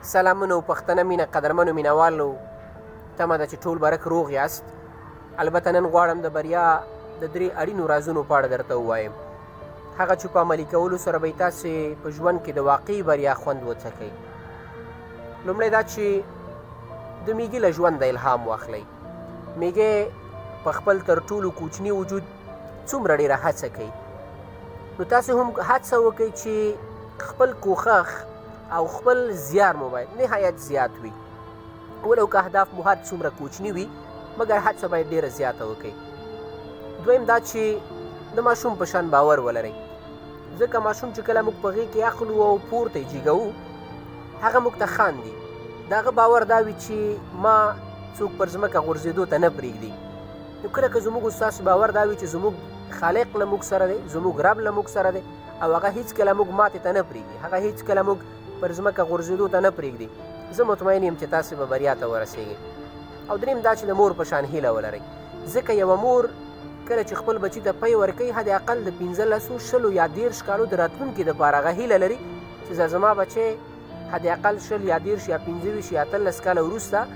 سلامونه او پښتنه مینه قدرمنو مینوالو تمه ده چې ټول برک روغ یاست. البته نن غواړم د بریا د 3 اړینو رازونو په اړه درته ووایم، هغه چې په عملي کولو سره به تاسې په ژوند کې د واقعي بریا خوند وڅکئ. لومړی دا چې د میږي له ژونده الهام واخلئ. میږی په خپل تر ټولو کوچني وجود څومره ډېره هڅه کوي، نو تاسې هم هڅه وکئ چې خپل کوښښ او خپل زیار مو باید نهایت زیات وي، ولو که اهداف مو هر څومره کوچني وي مګر هڅه باید ډېره زیاته وکئ. دویم دا چې د ماشوم په شان باور ولرئ، ځکه ماشوم چې کله موږ په غېږ کې اخلو او پورته یې جیږوو هغه موږ ته خاندي، د هغه باور دا وي چې ما څوک پر ځمکه غورځېدو ته نه پرېږدي. نو کله که زموږ ستاسو باور دا وي چې زموږ خالق له موږ سره دی، زموږ رب له موږ سره دی او هغه هیڅکله موږ ماتې ته نه پرېږدي، هغه هیڅکله موږ پر ځمکه غورځېدو ته نه پرېږدي، زه مطمئن یم چې تاسې به بریا ته ورسېږئ. او دریم دا چې د مور په شان هیله ولرئ، ځکه یوه مور کله چې خپل بچي ته پی ورکوي حد اقل د 15 شلو یا 13 کالو د راتلونکي دپاره هغه هیله لري چې زما بچی حد اقل 20 یا 13 یا 15 یا 13 کاله وروسته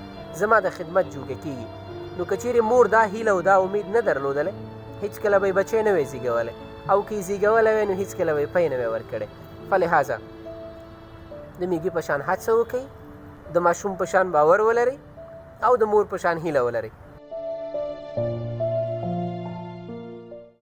زما د خدمت جوګه کېږي. نو که چیرې مور دا هیله او دا امید نه درلودلی هیڅکله به یې بچی نه وی زیږولی، او که یې زیږولی وی نو هیڅکله به یې پی نه وی ورکړی. فلهذا د میږي په شان هڅه وکئ، د ماشوم په شان باور ولرئ او د مور په شان هیله ولرئ.